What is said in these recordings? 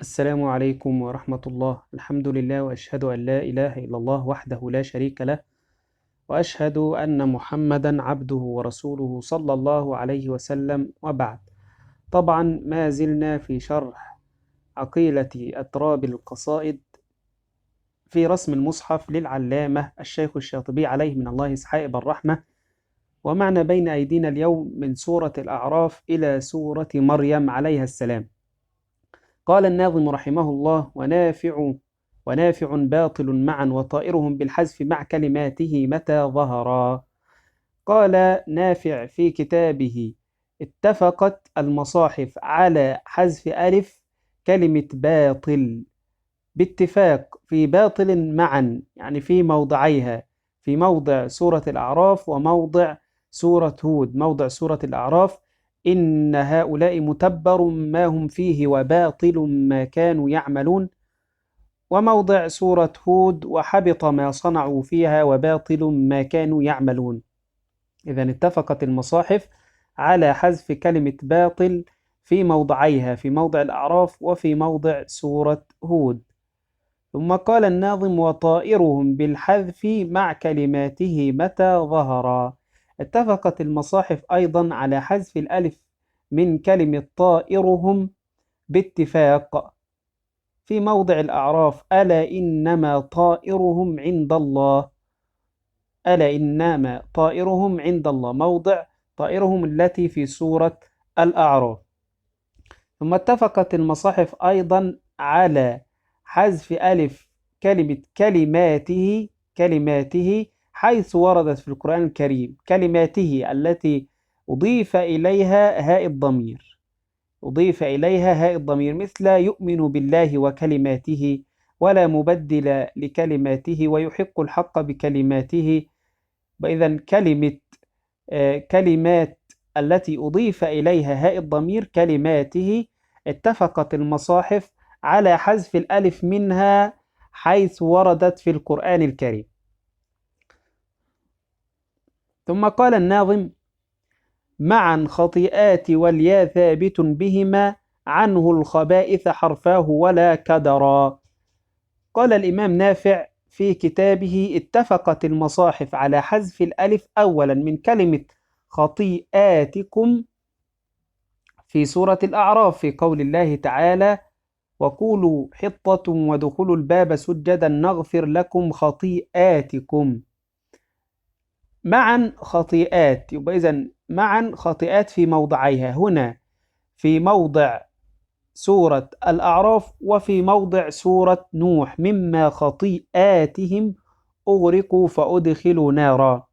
السلام عليكم ورحمة الله. الحمد لله وأشهد أن لا إله إلا الله وحده لا شريك له، وأشهد أن محمدا عبده ورسوله صلى الله عليه وسلم، وبعد. طبعا ما زلنا في شرح عقيلة أتراب القصائد في رسم المصحف للعلامة الشيخ الشاطبي عليه من الله سحائب الرحمة. ومعنا بين أيدينا اليوم من سورة الأعراف إلى سورة مريم عليها السلام. قال الناظم رحمه الله: ونافع باطل معا وطائرهم بالحذف مع كلماته متى ظهرا. قال نافع في كتابه: اتفقت المصاحف على حذف ألف كلمة باطل باتفاق في باطل معا، يعني في موضعيها، في موضع سورة الأعراف وموضع سورة هود. موضع سورة الأعراف: إن هؤلاء متبر ما هم فيه وباطل ما كانوا يعملون. وموضع سورة هود: وحبط ما صنعوا فيها وباطل ما كانوا يعملون. إذا اتفقت المصاحف على حذف كلمة باطل في موضعيها، في موضع الأعراف وفي موضع سورة هود. ثم قال الناظم: وطائرهم بالحذف مع كلماته متى ظهرا. اتفقت المصاحف أيضا على حذف الألف من كلمة طائرهم باتفاق في موضع الأعراف: ألا إنما طائرهم عند الله. ألا إنما طائرهم عند الله، موضع طائرهم التي في سورة الأعراف. ثم اتفقت المصاحف أيضا على حذف ألف كلمة كلماته حيث وردت في القرآن الكريم كلماته التي أضيف إليها هاء الضمير، مثل يؤمن بالله وكلماته، ولا مبدل لكلماته، ويحق الحق بكلماته. وإذا كلمات التي أضيف إليها هاء الضمير كلماته، اتفقت المصاحف على حذف الألف منها حيث وردت في القرآن الكريم. ثم قال الناظم: معا خطيئات واليا ثابت بهما عنه الخبائث حرفاه ولا كدرا. قال الإمام نافع في كتابه: اتفقت المصاحف على حذف الألف أولا من كلمة خطيئاتكم في سورة الأعراف في قول الله تعالى: وقولوا حطة وادخلوا الباب سجدا نغفر لكم خطيئاتكم. معا خطيئات، يبقى إذن معا خطيئات في موضعيها هنا، في موضع سورة الأعراف وفي موضع سورة نوح: مما خطيئاتهم أغرقوا فأدخلوا نارا.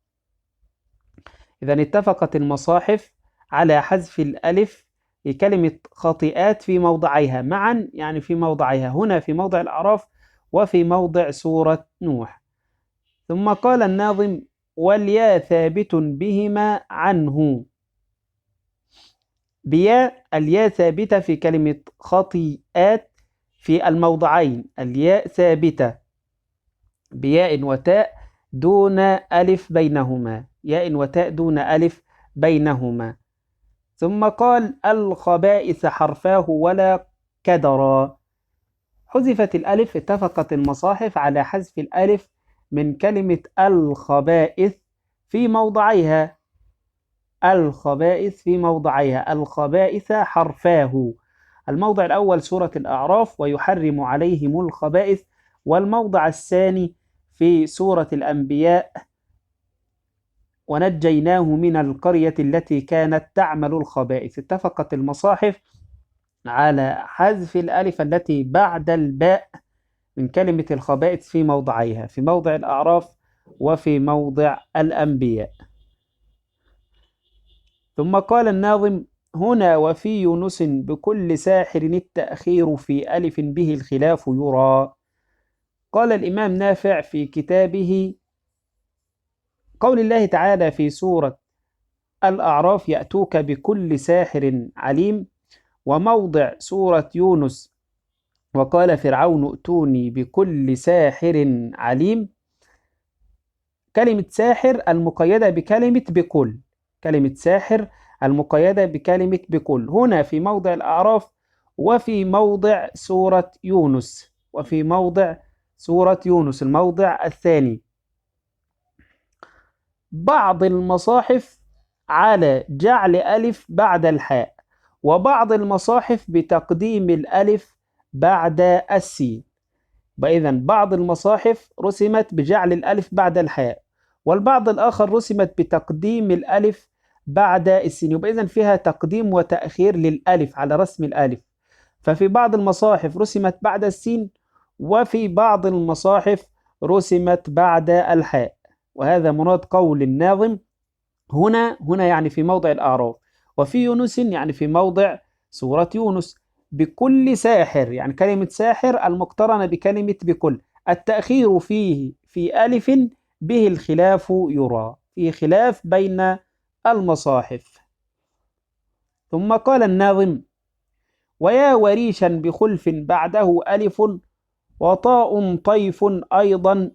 إذا اتفقت المصاحف على حذف الألف لكلمة خطيئات في موضعيها معا، يعني في موضعيها هنا في موضع الأعراف وفي موضع سورة نوح. ثم قال الناظم: واليا ثابت بهما عنه. الياء ثابتة في كلمة خطيئات في الموضعين، الياء ثابتة بياء وتاء دون ألف بينهما، ياء وتاء دون ألف بينهما. ثم قال: الخبائث حرفاه ولا كدرا. حذفت الألف، اتفقت المصاحف على حذف الألف من كلمة الخبائث في موضعيها، الخبائث حرفاه. الموضع الأول سورة الأعراف: ويحرم عليهم الخبائث، والموضع الثاني في سورة الأنبياء: ونجيناه من القرية التي كانت تعمل الخبائث. اتفقت المصاحف على حذف الألف التي بعد الباء من كلمة الخبائث في موضعيها، في موضع الأعراف وفي موضع الأنبياء. ثم قال الناظم: هنا وفي يونس بكل ساحر التأخير في ألف به الخلاف يرى. قال الإمام نافع في كتابه: قول الله تعالى في سورة الأعراف: يأتوك بكل ساحر عليم. وموضع سورة يونس: وقال فرعون ائتوني بكل ساحر عليم. كلمة ساحر المقيدة بكلمة بكل، هنا في موضع الأعراف وفي موضع سورة يونس، وفي موضع سورة يونس الموضع الثاني. بعض المصاحف على جعل ألف بعد الحاء، وبعض المصاحف بتقديم الألف بعد السين. إذا بعض المصاحف رسمت بجعل الألف بعد الحاء، والبعض الآخر رسمت بتقديم الألف بعد السين. يبقى إذا فيها تقديم وتأخير للألف على رسم الألف. ففي بعض المصاحف رسمت بعد السين، وفي بعض المصاحف رسمت بعد الحاء. وهذا مراد قول الناظم هنا يعني في موضع الأعراف، وفي يونس يعني في موضع سورة يونس. بكل ساحر، يعني كلمة ساحر المقترنة بكلمة بكل. التأخير فيه في ألف به الخلاف يرى، فيه خلاف بين المصاحف. ثم قال الناظم: ويا وريشا بخلف بعده ألف وطاء طيف أيضا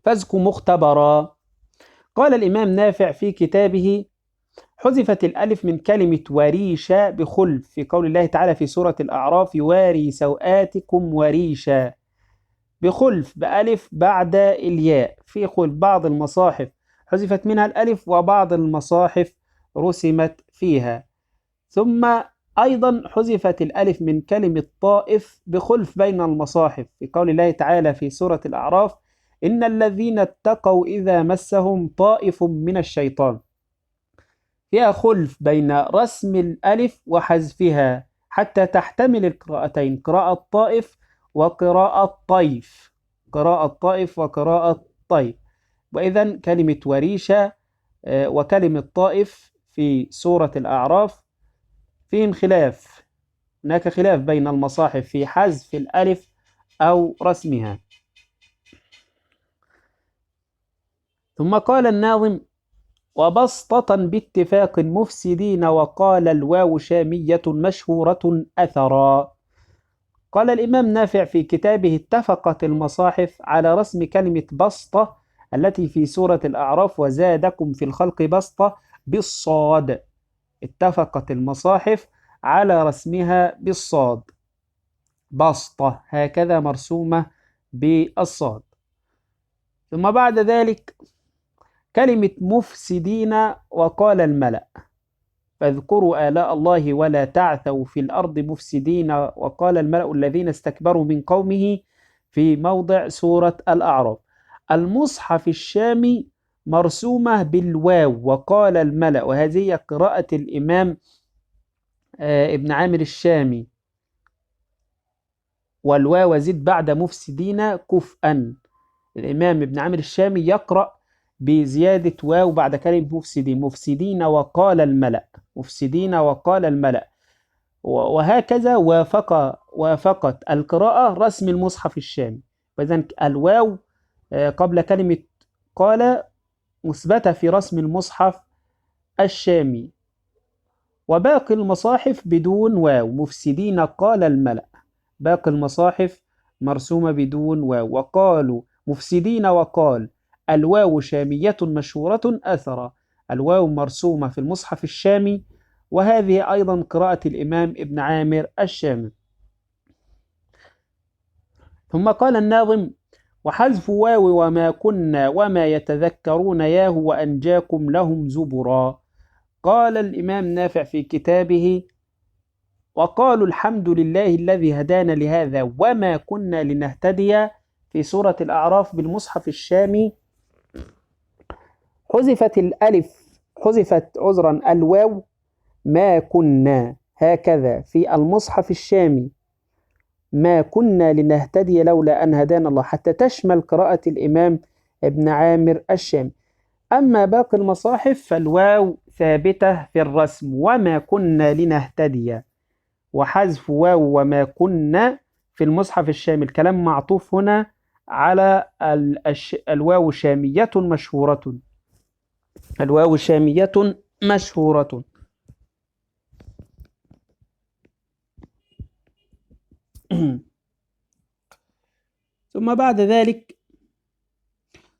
فازك مختبرا. قال الإمام نافع في كتابه: حذفت الألف من كلمة وريشا بخلف في قول الله تعالى في سورة الأعراف: يواري سوآتكم وريشا، بخلف بألف بعد الياء. في خلف بعض المصاحف حذفت منها الألف، وبعض المصاحف رسمت فيها. ثم أيضا حذفت الألف من كلمة طائف بخلف بين المصاحف في قول الله تعالى في سورة الأعراف: إن الذين اتقوا إذا مسهم طائف من الشيطان. فيها خلف بين رسم الألف وحذفها حتى تحتمل القراءتين، قراءة طائف وقراءة طيف، قراءة طائف وقراءة طيف. وإذا كلمة وريشة وكلمة طائف في سورة الأعراف فيهم خلاف، هناك خلاف بين المصاحف في حذف الألف أو رسمها. ثم قال الناظم: وبسطة باتفاق مفسدين، وقال الواو شامية مشهورة أثرا. قال الإمام نافع في كتابه: اتفقت المصاحف على رسم كلمة بسطة التي في سورة الأعراف: وزادكم في الخلق بسطة بالصاد. اتفقت المصاحف على رسمها بالصاد، بسطة هكذا مرسومة بالصاد. ثم بعد ذلك كلمة مفسدين، وقال الملأ: فاذكروا آلاء الله ولا تعثوا في الأرض مفسدين، وقال الملأ الذين استكبروا من قومه في موضع سورة الأعراف. المصحف الشامي مرسومة بالواو وقال الملأ، وهذه قراءة الإمام ابن عامر الشامي، والواو زد بعد مفسدين كفءا. الإمام ابن عامر الشامي يقرأ بزيادة واو بعد كلمة مفسدين، مفسدين وقال الملأ، مفسدين وقال الملأ. وهكذا وافقت القراءة رسم المصحف الشامي. وإذن الواو قبل كلمة قال مثبتة في رسم المصحف الشامي. وباقي المصاحف بدون واو، مفسدين قال الملأ، باقي المصاحف مرسومة بدون واو. وقالوا مفسدين وقال، الواو شامية مشهورة أثرا، الواو مرسومة في المصحف الشامي، وهذه أيضا قراءة الإمام ابن عامر الشامي. ثم قال الناظم: وحذف واو وما كنا وما يتذكرون ياه وأنجاكم لهم زبرا. قال الإمام نافع في كتابه: وقالوا الحمد لله الذي هدانا لهذا وما كنا لنهتدي في سورة الأعراف بالمصحف الشامي. حذفت الألف، حذفت عذرا الواو ما كنا، هكذا في المصحف الشامي: ما كنا لنهتدي لولا أن هدانا الله، حتى تشمل قراءة الإمام ابن عامر الشامي. أما باقي المصاحف فالواو ثابتة في الرسم، وما كنا لنهتدي، وحذف واو وما كنا في المصحف الشامي. الكلام معطوف هنا على الواو شامية مشهورة، الواو شامية مشهورة. ثم بعد ذلك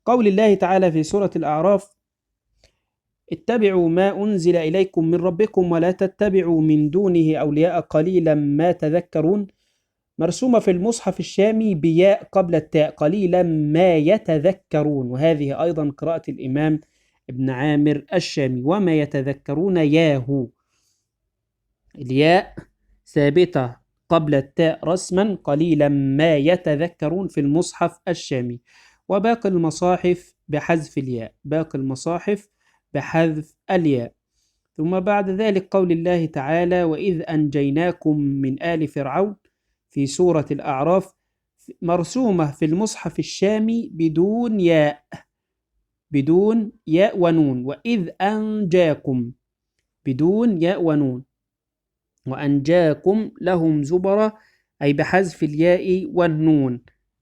قول الله تعالى في سورة الأعراف: اتبعوا ما أنزل إليكم من ربكم ولا تتبعوا من دونه أولياء قليلا ما تذكرون. مرسومة في المصحف الشامي بياء قبل التاء، قليلا ما يتذكرون، وهذه أيضا قراءة الإمام ابن عامر الشامي. وما يتذكرون ياهو، الياء ثابتة قبل التاء رسما، قليلا ما يتذكرون في المصحف الشامي. وباقي المصاحف بحذف الياء، باقي المصاحف بحذف الياء. ثم بعد ذلك قول الله تعالى: وإذ أنجيناكم من آل فرعون في سورة الأعراف، مرسومة في المصحف الشامي بدون ياء، بدون ياء ونون. وإذ أنجاكم بدون ياء ونون، وأنجاكم لهم زبرا أي بحذف الياء والنون،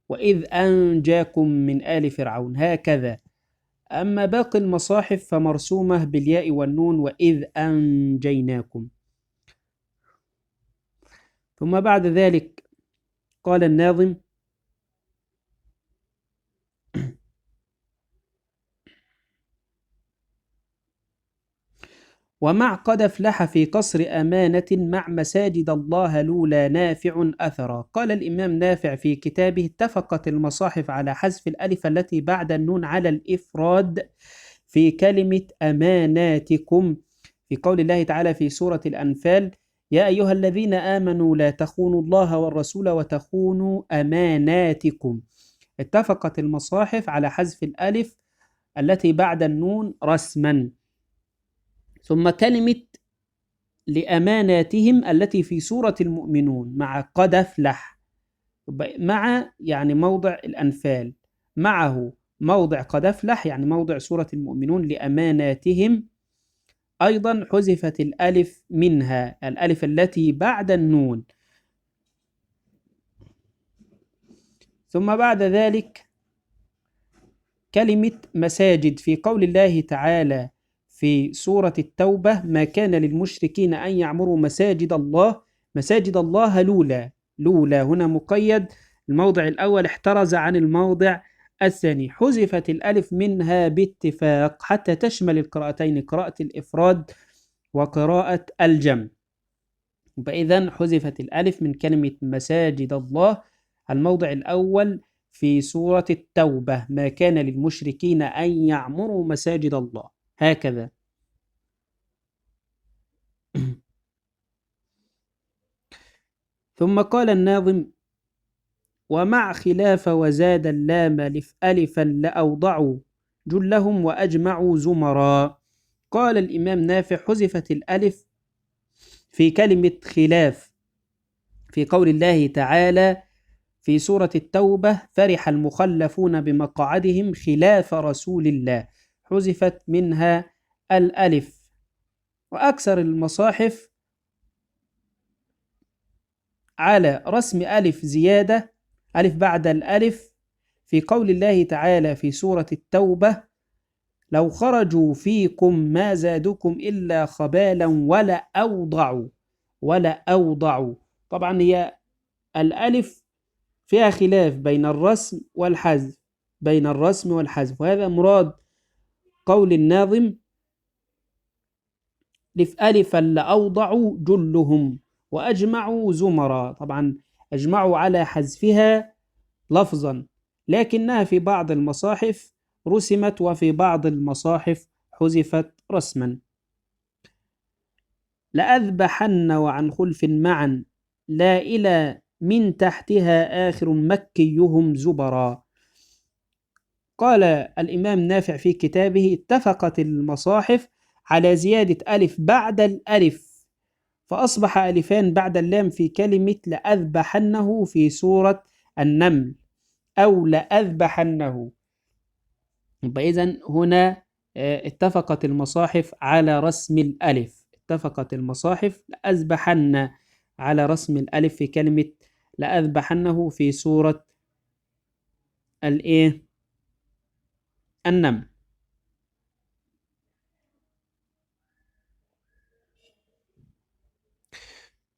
وإذ أنجاكم من آل فرعون، هكذا. أما باقي المصاحف فمرسومة بالياء والنون، وإذ أنجيناكم. ثم بعد ذلك قال الناظم: ومع قد افلح في قصر أمانة مع مساجد الله لولا نافع أثرا. قال الإمام نافع في كتابه: اتفقت المصاحف على حذف الألف التي بعد النون على الإفراد في كلمة أماناتكم، في قول الله تعالى في سورة الأنفال: يا أيها الذين آمنوا لا تخونوا الله والرسول وتخونوا أماناتكم. اتفقت المصاحف على حذف الألف التي بعد النون رسما. ثم كلمة لأماناتهم التي في سورة المؤمنون مع قد أفلح، مع يعني موضع الأنفال، معه موضع قد أفلح يعني موضع سورة المؤمنون. لأماناتهم أيضا حذفت الألف منها، الألف التي بعد النون. ثم بعد ذلك كلمة مساجد في قول الله تعالى في سورة التوبة: ما كان للمشركين أن يعمروا مساجد الله، مساجد الله لولا، لولا هنا مقيد، الموضع الأول احترز عن الموضع الثاني، حذفت الألف منها باتفاق حتى تشمل القراءتين، قراءة الإفراد وقراءة الجمع. فإذا حذفت الألف من كلمة مساجد الله الموضع الأول في سورة التوبة: ما كان للمشركين أن يعمروا مساجد الله، هكذا. ثم قال الناظم: ومع خلاف وزاد اللام ألفا لأوضعوا جلهم وأجمعوا زمرا. قال الإمام نافع: حذفت الألف في كلمة خلاف في قول الله تعالى في سورة التوبة: فرح المخلفون بمقعدهم خلاف رسول الله، حذفت منها الألف. وأكثر المصاحف على رسم ألف زيادة، ألف بعد الألف، في قول الله تعالى في سورة التوبة: لو خرجوا فيكم ما زادوكم إلا خبالا ولا أوضعوا، ولا أوضعوا. طبعا هي الألف فيها خلاف بين الرسم والحذف، بين الرسم والحذف، وهذا مراد قول الناظم: ألفا لأوضعوا جلهم وأجمعوا زمرا. طبعا أجمعوا على حذفها لفظا، لكنها في بعض المصاحف رسمت وفي بعض المصاحف حذفت رسما. لأذبحن وعن خلف معا لا إلى من تحتها آخر مكيهم زبرا. قال الإمام نافع في كتابه: اتفقت المصاحف على زيادة ألف بعد الألف، فأصبح ألفان بعد اللام في كلمة لأذبحنه في سورة النمل، أو لأذبحنه. إذن هنا اتفقت المصاحف على رسم الألف، اتفقت المصاحف لأذبحن على رسم الألف في كلمة لأذبحنه في سورة النمل.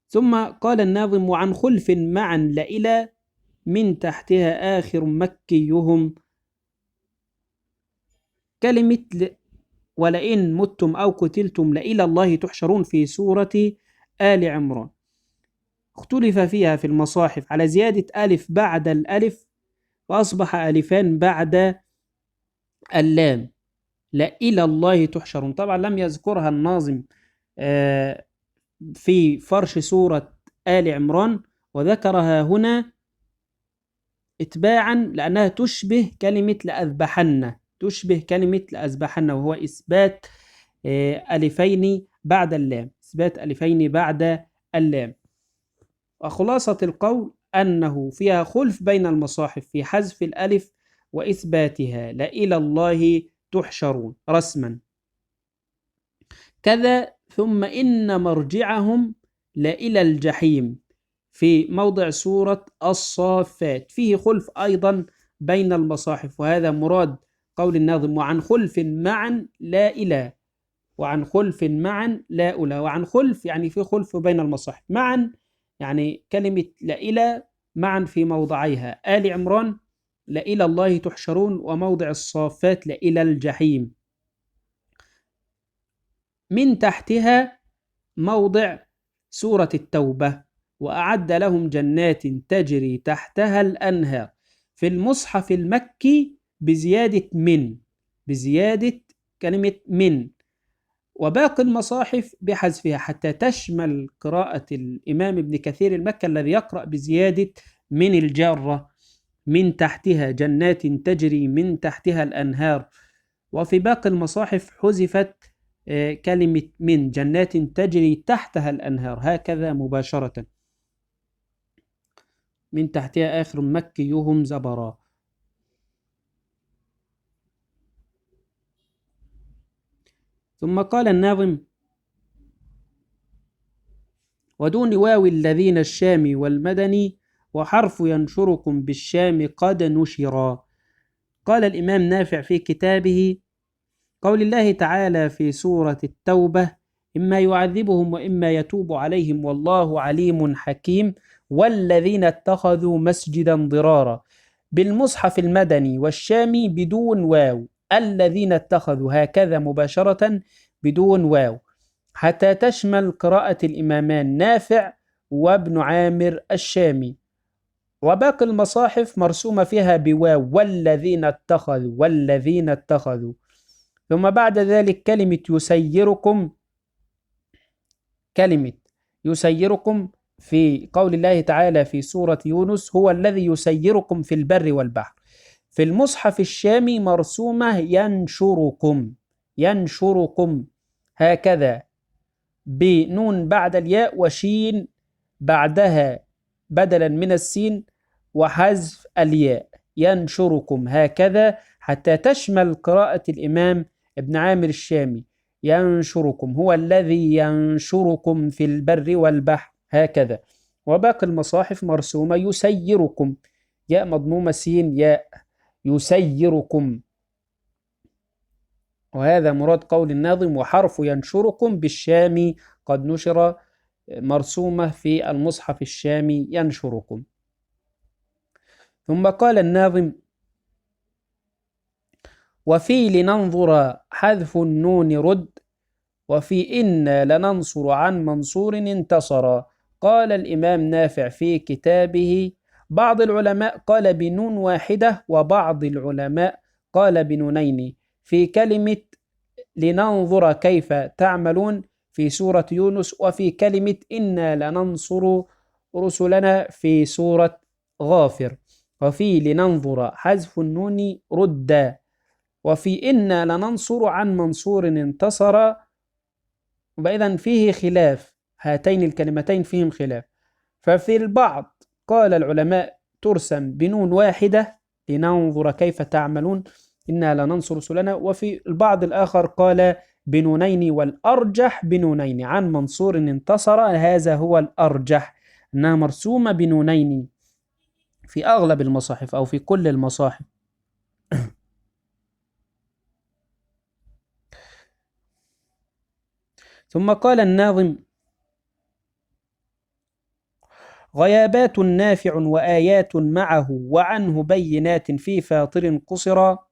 ثم قال الناظم: وعن خلف معا لإلى من تحتها آخر مكيهم. كلمة ولئن متم أو قتلتم لإلى الله تحشرون في سورة آل عمران. اختلف فيها في المصاحف على زيادة ألف بعد الألف، وأصبح ألفان بعد اللام، لإلى الله تحشرون. طبعا لم يذكرها الناظم في فرش سورة آل عمران، وذكرها هنا اتباعا لأنها تشبه كلمة لأذبحن، تشبه كلمة لأذبحن، وهو إثبات ألفين بعد اللام، إثبات ألفين بعد اللام. وخلاصة القول أنه فيها خلف بين المصاحف في حذف الألف وإثباتها، لإلى الله تحشرون رسما. كذا ثم إن مرجعهم لإلى الجحيم في موضع سورة الصافات، فيه خلف أيضا بين المصاحف، وهذا مراد قول الناظم: وعن خلف معا لا إله، وعن خلف معا لا أولى. وعن خلف يعني في خلف بين المصاحف، معا يعني كلمة لا إله معا في موضعيها، آل عمران لإلى الله تحشرون، وموضع الصافات لإلى الجحيم. من تحتها موضع سورة التوبة: وأعد لهم جنات تجري تحتها الأنهار، في المصحف المكي بزيادة من، بزيادة كلمة من، وباقي المصاحف بحذفها حتى تشمل قراءة الإمام ابن كثير المكي الذي يقرأ بزيادة من الجارة: من تحتها جنات تجري من تحتها الأنهار. وفي باقي المصاحف حذفت كلمة من، جنات تجري تحتها الأنهار هكذا مباشرة، من تحتها آخر مكيهم زبرا. ثم قال الناظم: ودون واو الذين الشام والمدني، وحرف ينشركم بالشام قد نشرا. قال الإمام نافع في كتابه: قول الله تعالى في سورة التوبة: إما يعذبهم وإما يتوب عليهم والله عليم حكيم، والذين اتخذوا مسجدا ضرارا، بالمصحف المدني والشامي بدون واو، الذين اتخذوا هكذا مباشرة بدون واو، حتى تشمل قراءة الإمامان نافع وابن عامر الشامي. وباقي المصاحف مرسومة فيها بواو، والذين اتخذوا، والذين اتخذوا. ثم بعد ذلك كلمة يسيركم، كلمة يسيركم في قول الله تعالى في سورة يونس: هو الذي يسيركم في البر والبحر. في المصحف الشامي مرسومة ينشركم، ينشركم هكذا بنون بعد الياء وشين بعدها بدلا من السين وحذف الياء، ينشركم هكذا حتى تشمل قراءة الإمام ابن عامر الشامي: ينشركم، هو الذي ينشركم في البر والبحر هكذا. وباقي المصاحف مرسومة يسيركم، ياء مضمومة سين ياء، يسيركم. وهذا مراد قول الناظم: وحرف ينشركم بالشام قد نشر، مرسومة في المصحف الشامي ينشركم. ثم قال الناظم: وفي لننظر حذف النون رد، وفي إنا لننصر عن منصور انتصر. قال الإمام نافع في كتابه: بعض العلماء قال بنون واحدة، وبعض العلماء قال بنونين في كلمة لننظر كيف تعملون في سورة يونس، وفي كلمة إنا لننصر رسلنا في سورة غافر. وفي لننظر حذف النون رد، وفي إنا لننصر عن منصور انتصر. وإذن فيه خلاف، هاتين الكلمتين فيهم خلاف. ففي البعض قال العلماء ترسم بنون واحدة: لننظر كيف تعملون إنا لننصر رسلنا. وفي البعض الآخر قال بنونين، والأرجح بنونين، عن منصور انتصر هذا هو الأرجح، أنها مرسومة بنونين في أغلب المصاحف أو في كل المصاحف. ثم قال الناظم: غيابات نافع وآيات معه، وعنه بينات في فاطر قصرا.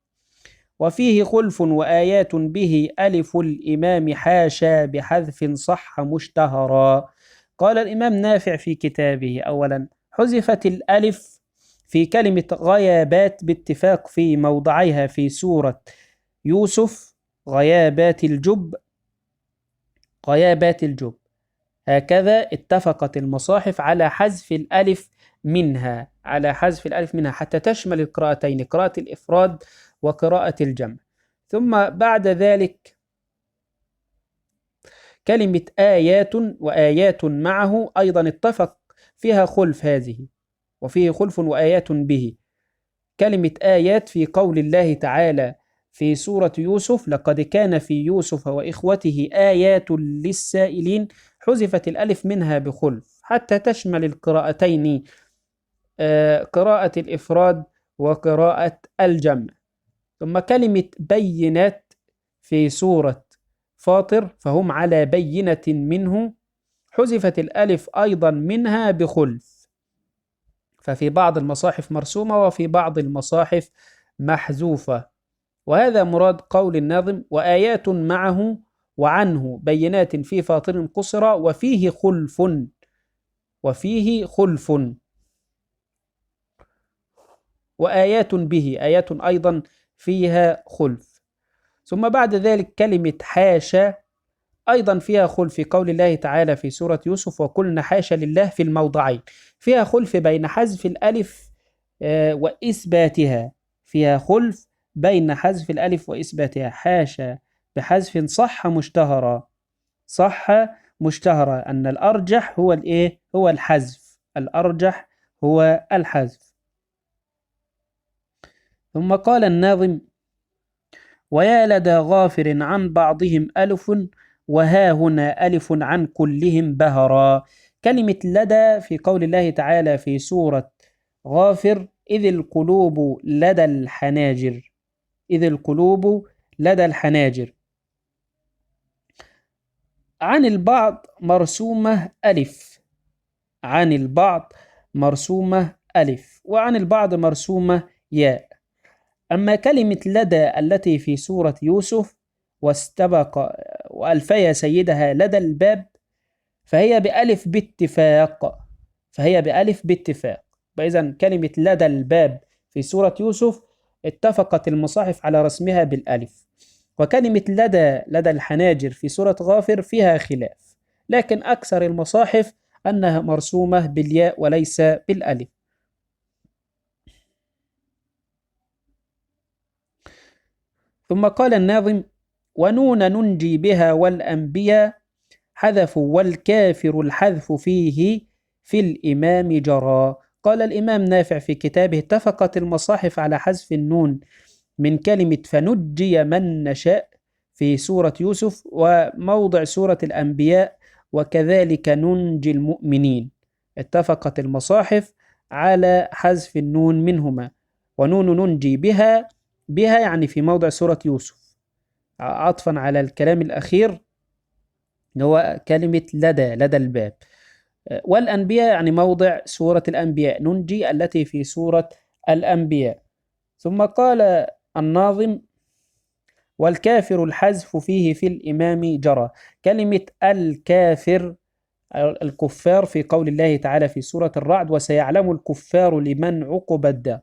وفيه خلف وآيات به ألف الإمام حاشا بحذف صح مشتهرا. قال الإمام نافع في كتابه: أولا، حذفت الألف في كلمة غيابات باتفاق في موضعيها في سورة يوسف: غيابات الجب، غيابات الجب. هكذا اتفقت المصاحف على حذف الألف منها، على حذف الألف منها حتى تشمل القراءتين، قراءة الإفراد وقراءة الجمع. ثم بعد ذلك كلمة آيات وآيات معه أيضا اتفق فيها خلف هذه، وفيه خلف وآيات به. كلمة آيات في قول الله تعالى في سورة يوسف: لقد كان في يوسف وإخوته آيات للسائلين، حذفت الألف منها بخلف حتى تشمل القراءتين، قراءة الإفراد وقراءة الجمع. ثم كلمة بينات في سورة فاطر: فهم على بينة منه، حذفت الألف أيضا منها بخلف، ففي بعض المصاحف مرسومة وفي بعض المصاحف محذوفة. وهذا مراد قول الناظم: وآيات معه وعنه بينات في فاطر قصرا وفيه خلف، وفيه خلف. وآيات به، آيات أيضا فيها خلف. ثم بعد ذلك كلمة حاشا أيضا فيها خلف في قول الله تعالى في سورة يوسف: وقلنا حاشا لله في الموضعين، فيها خلف بين حذف الألف وإثباتها، فيها خلف بين حذف الألف وإثباتها. حاشا بحذف صح مشتهرا، صح مشتهرا، أن الأرجح هو الإيه؟ هو الحذف، الأرجح هو الحذف. ثم قال الناظم: ويا لدى غافر عن بعضهم ألف، وها هنا ألف عن كلهم بهرا. كلمة لدى في قول الله تعالى في سورة غافر: إذ القلوب لدى الحناجر، إذ القلوب لدى الحناجر. عن البعض مرسومة ألف، عن البعض مرسومة ألف، وعن البعض مرسومة ياء. أما كلمة لدى التي في سورة يوسف: واستبق وألفي سيدها لدى الباب، فهي بألف باتفاق، فهي بألف باتفاق. فإذا كلمة لدى الباب في سورة يوسف اتفقت المصاحف على رسمها بالألف، وكلمة لدى الحناجر في سورة غافر فيها خلاف، لكن أكثر المصاحف أنها مرسومة بالياء وليس بالألف. ثم قال الناظم: ونون ننجي بها والأنبياء حذفوا والكافر الحذف فيه في الإمام جرى. قال الإمام نافع في كتابه: اتفقت المصاحف على حذف النون من كلمة فنجي من نشاء في سورة يوسف وموضع سورة الأنبياء، وكذلك ننجي المؤمنين. اتفقت المصاحف على حذف النون منهما. ونون ننجي بها، بها يعني في موضع سورة يوسف، عطفا على الكلام الأخير هو كلمة لدى الباب. والأنبياء يعني موضع سورة الأنبياء، ننجي التي في سورة الأنبياء. ثم قال الناظم: والكافر الحذف فيه في الإمام جرى. كلمة الكافر، الكفار، في قول الله تعالى في سورة الرعد: وسيعلم الكفار لمن عقب الدار،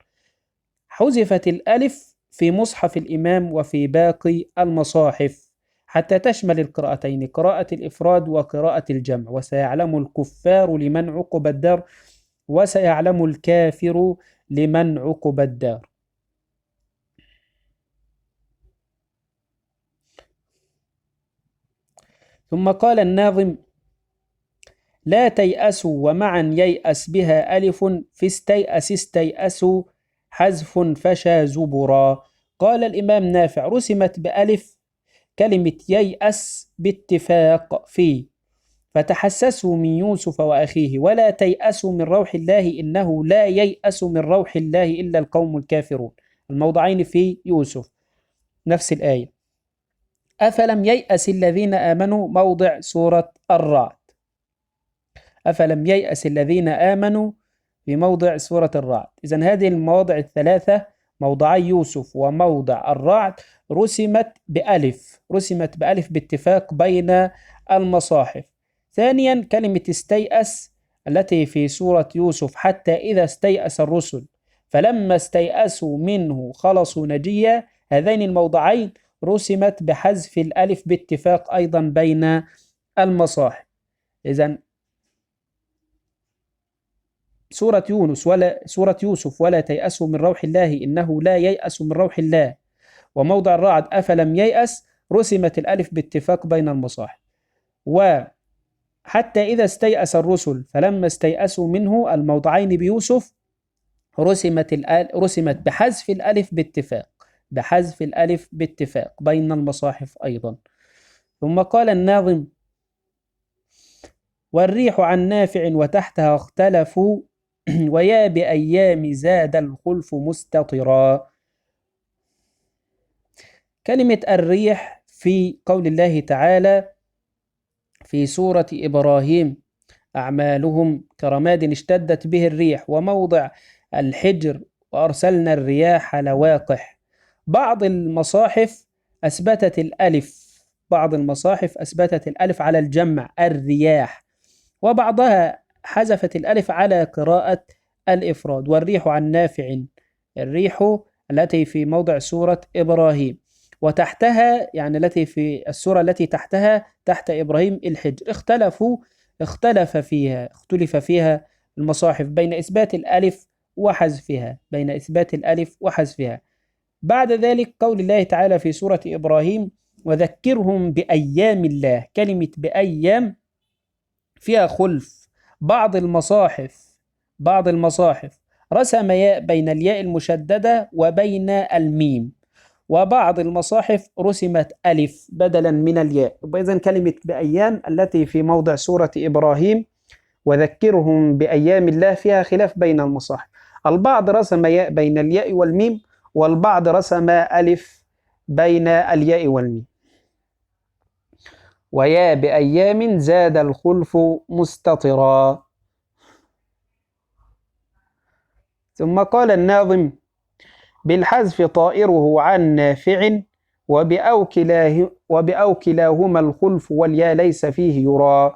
حذفت الألف في مصحف الإمام وفي باقي المصاحف حتى تشمل القراءتين، قراءة الإفراد وقراءة الجمع. وسيعلم الكفار لمن عقب الدار، وسيعلم الكافر لمن عقب الدار. ثم قال الناظم: لا تيأسوا ومعا ييأس بها ألف، في استيأس استيأسوا حذف فشى زبرا. قال الإمام نافع: رسمت بألف كلمة ييأس باتفاق في، فتحسسوا من يوسف وأخيه ولا تيأسوا من روح الله إنه لا ييأس من روح الله إلا القوم الكافرون، الموضعين في يوسف نفس الآية. أفلم ييأس الذين آمنوا، موضع سورة الرعد، أفلم ييأس الذين آمنوا في موضع سورة الرعد. إذن هذه المواضع الثلاثة موضعي يوسف وموضع الرعد رسمت بألف باتفاق بين المصاحف. ثانيا كلمة استيأس التي في سورة يوسف: حتى إذا استيأس الرسل فلما استيأسوا منه خلصوا نجيا، هذين الموضعين رسمت بحذف الألف باتفاق أيضا بين المصاحف. إذن سورة يوسف ولا تيأسوا من روح الله إنه لا ييأس من روح الله، وموضع الرعد أفلم ييأس رسمت الألف باتفاق بين المصاحف. وحتى إذا استيأس الرسل فلما استيأسوا منه الموضعين بيوسف رسمت بحذف الألف باتفاق بين المصاحف أيضا. ثم قال الناظم: والريح عن نافع وتحتها اختلفوا ويا بأيام زاد الخلف مستطرا. كلمة الريح في قول الله تعالى في سورة إبراهيم: أعمالهم كرماد اشتدت به الريح، وموضع الحجر وأرسلنا الرياح لواقح. بعض المصاحف أثبتت الألف على الجمع الرياح، وبعضها حذفت الألف على قراءة الإفراد. والريح عن نافع، الريح التي في موضع سورة إبراهيم، وتحتها يعني التي في السورة التي تحتها تحت إبراهيم الحجر. اختلف فيها المصاحف بين إثبات الألف وحذفها. بعد ذلك قول الله تعالى في سورة إبراهيم: وذكرهم بأيام الله. كلمة بأيام فيها خلف. بعض المصاحف رسم ياء بين الياء المشددة وبين الميم، وبعض المصاحف رسمت ألف بدلا من الياء. إذن كلمة بأيام التي في موضع سورة إبراهيم وذكرهم بأيام الله فيها خلاف بين المصاحف. البعض رسم ياء بين الياء والميم، والبعض رسم ألف بين الياء والميم. ويا بأيام زاد الخلف مستطرا. ثم قال الناظم: بالحذف طائره عن نافع وبأو كلاهما الخلف واليا ليس فيه يرى.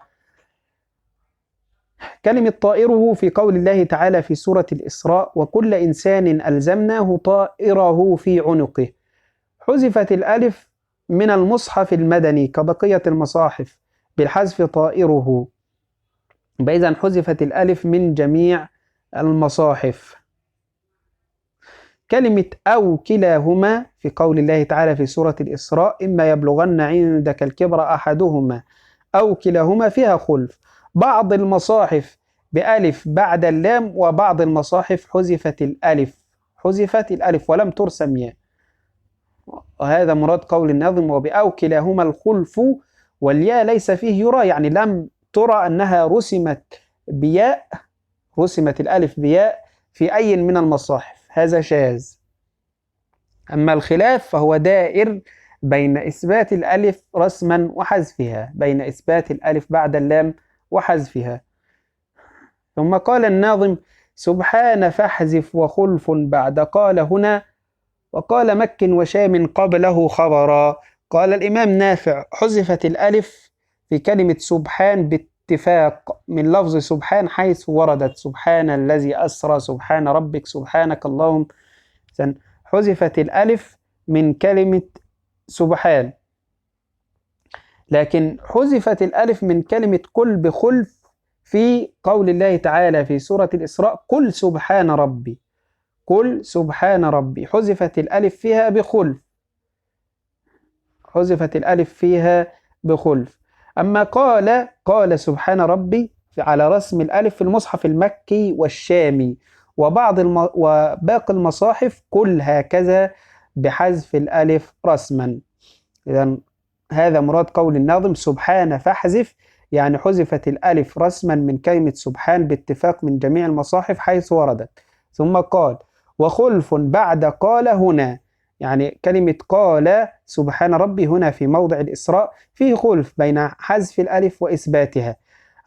كلمة طائره في قول الله تعالى في سورة الإسراء: وكل إنسان ألزمناه طائره في عنقه. حذفت الألف من المصحف المدني كبقية المصاحف بالحذف طائره، إذن حذفت الألف من جميع المصاحف. كلمة أو كلاهما في قول الله تعالى في سورة الإسراء: إما يبلغن عندك الكبر أحدهما أو كلاهما فيها خلف. بعض المصاحف بألف بعد اللام، وبعض المصاحف حذفت الألف ولم ترسم ياء، وهذا مراد قول الناظم: وبأو كلاهما الخلف والياء ليس فيه يرى، يعني لم ترى أنها رسمت الألف بياء في أي من المصاحف، هذا شاذ. أما الخلاف فهو دائر بين إثبات الألف رسما وحذفها، بين إثبات الألف بعد اللام وحذفها. ثم قال الناظم: سبحان فاحذف وخلف بعد قال هنا، وقال مك وشام قبله خبرا. قال الإمام نافع: حذفت الألف في كلمة سبحان باتفاق من لفظ سبحان حيث وردت: سبحان الذي أسرى، سبحان ربك، سبحانك اللهم. حذفت الألف من كلمة سبحان، لكن حذفت الألف من كلمة قل بخلف في قول الله تعالى في سورة الإسراء: قل سبحان ربي. حذفت الألف فيها بخلف. أما قال سبحان ربي على رسم الألف في المصحف المكي والشامي، وباقي المصاحف قل هكذا بحذف الألف رسما. إذن هذا مراد قول الناظم: سبحان فاحذف، يعني حذفت الألف رسما من كلمة سبحان باتفاق من جميع المصاحف حيث وردت. ثم قال: وخلف بعد قال هنا، يعني كلمة قال سبحان ربي هنا في موضع الإسراء فيه خلف بين حذف الألف وإثباتها.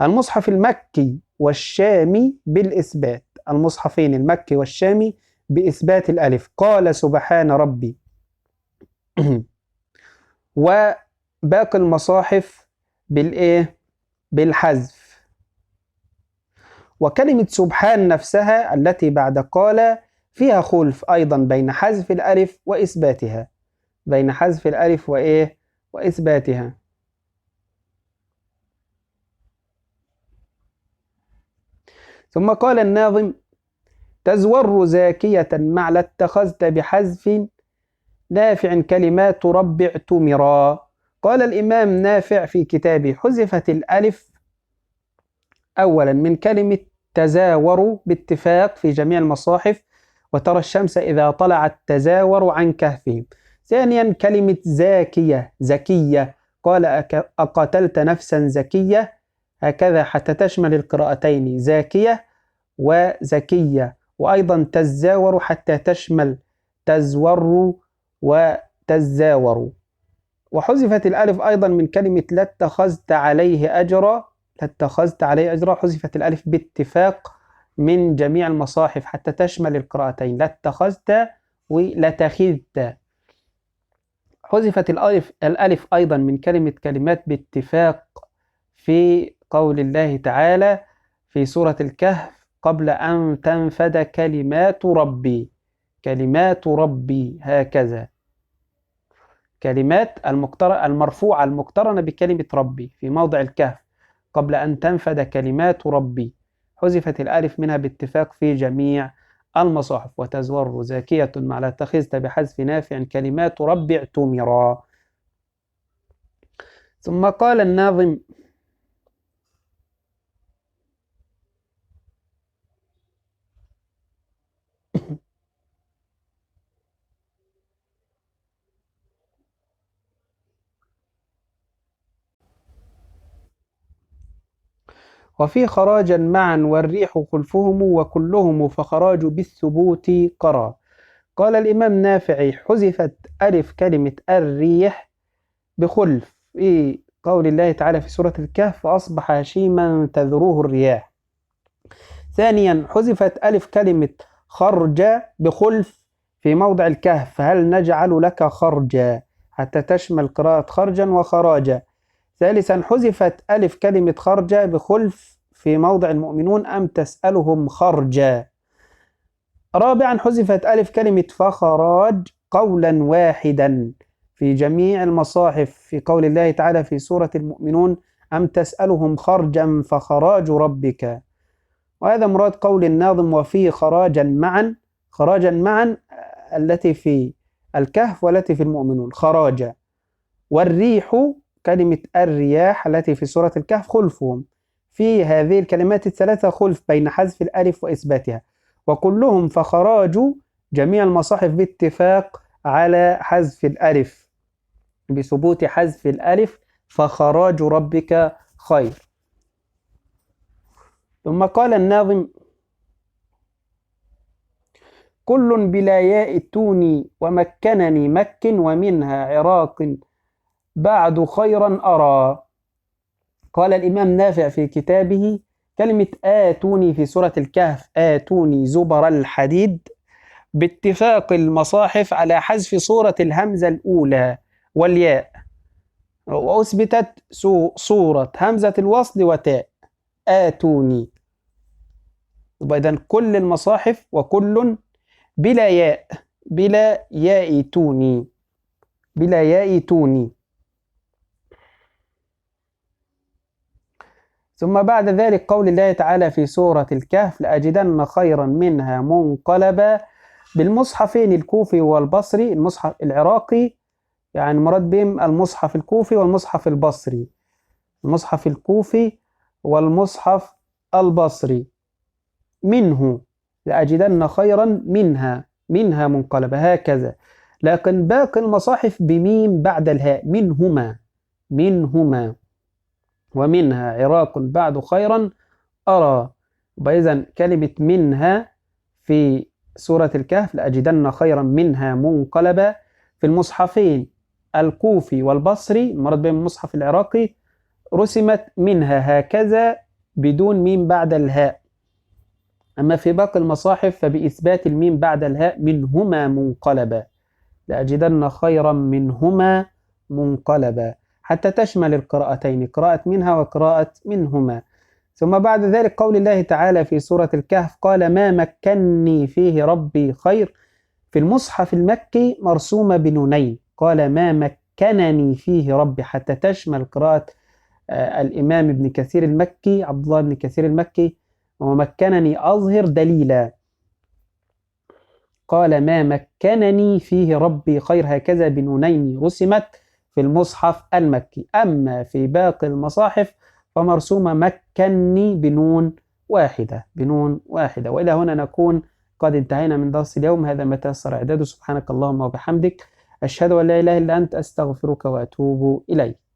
المصحف المكي والشامي بالإثبات، المصحفين المكي والشامي بإثبات الألف، قال سبحان ربي. وباقي المصاحف بالإيه؟ بالحذف. وكلمة سبحان نفسها التي بعد قال فيها خلف أيضا بين حذف الألف وإثباتها، بين حذف الألف وإيه؟ وإثباتها. ثم قال الناظم: تزور زاكية مع لاتخذت بحذف نافع كلمات رب اعتمرا. قال الإمام نافع في كتابه: حذفت الألف أولا من كلمة تزاوروا باتفاق في جميع المصاحف، وترى الشمس إذا طلعت تزاور عن كهفهم. ثانيا كلمة زاكية زكية، قال أقتلت نفسا زكية، هكذا حتى تشمل القراءتين زاكية وزكية. وأيضا تزاور حتى تشمل تزور وتزاور. وحذفت الألف أيضا من كلمة لاتخذت عليه أجرا، لاتخذت عليه أجرا حذفت الألف باتفاق من جميع المصاحف حتى تشمل القراءتين لاتخذت ولتخذت. حذفت الألف أيضا من كلمات باتفاق في قول الله تعالى في سورة الكهف: قبل أن تنفد كلمات ربي، كلمات ربي، هكذا كلمات المرفوعة المقترنة بكلمة ربي في موضع الكهف: قبل أن تنفد كلمات ربي. حذفت الألف منها باتفاق في جميع المصاحف. وتزور زاكية مع لاتخذت بحذف نافع كلمات ربي اعتمرا. ثم قال الناظم: وفي خراجا معا والريح خلفهم وكلهم فخراج بالثبوت قرى. قال الإمام نافع: حذفت ألف كلمة الريح بخلف في قول الله تعالى في سورة الكهف: فأصبح هشيما تذروه الرياح. ثانيا حذفت ألف كلمة خرج بخلف في موضع الكهف: هل نجعل لك خرجا، حتى تشمل قراءة خرجا وخراجا. ثالثا حذفت ألف كلمة خرجا بخلف في موضع المؤمنون: أم تسألهم خرجا. رابعا حذفت ألف كلمة فخراج قولا واحدا في جميع المصاحف في قول الله تعالى في سورة المؤمنون: أم تسألهم خرجا فخراج ربك. وهذا مراد قول الناظم: وفي خراجا معا، خراجا معا التي في الكهف والتي في المؤمنون خراجا. والريح كلمة الرياح التي في سورة الكهف خلفهم. في هذه الكلمات الثلاثة خلف بين حذف الألف وإثباتها. وكلهم فخراج جميع المصاحف باتفاق على حذف الألف، بثبوت حذف الألف: فخراج ربك خير. ثم قال الناظم: كل بلا ياء التوني ومكنني مكن ومنها عراق بعد خيرا أرى. قال الإمام نافع في كتابه: كلمة آتوني في سورة الكهف: آتوني زبر الحديد، باتفاق المصاحف على حذف صورة الهمزة الأولى والياء، وأثبتت صورة همزة الوصل وتاء آتوني. إذن كل المصاحف وكل بلا ياء، بلا ياء توني، بلا ياء توني. ثم بعد ذلك قول الله تعالى في سورة الكهف: لأجدن خيرا منها منقلبا. بالمصحفين الكوفي والبصري، المصحف العراقي يعني مراد بهم المصحف الكوفي والمصحف البصري، المصحف الكوفي والمصحف البصري. منه لأجدن خيرا منها، منها منقلبة، هكذا. لكن باقي المصاحف بميم بعد الهاء: منهما، منهما. ومنها عراق بعد خيرا أرى. وإذن كلمة منها في سورة الكهف: لأجدن خيرا منها منقلبا. في المصحفين الكوفي والبصري المراد بهم المصحف العراقي رسمت منها هكذا بدون ميم بعد الهاء، أما في باقي المصاحف فبإثبات الميم بعد الهاء منهما منقلبا، لأجدن خيرا منهما منقلبا، حتى تشمل القراءتين، قراءة منها وقراءة منهما. ثم بعد ذلك قول الله تعالى في سورة الكهف: قال ما مكني فيه ربي خير، في المصحف المكي مرسومة بنونين، قال ما مكنني فيه ربي، حتى تشمل قراءة الإمام ابن كثير المكي، عبد الله بن كثير المكي: ومكنني أظهر دليلا. قال ما مكنني فيه ربي خير، هكذا بنونين رسمت في المصحف المكي. أما في باقي المصاحف فمرسومة مكني بنون واحدة، بنون واحدة. وإلى هنا نكون قد انتهينا من درس اليوم، هذا ما تيسر إعداده. سبحانك اللهم وبحمدك، أشهد أن لا إله إلا أنت، أستغفرك وأتوب إليك.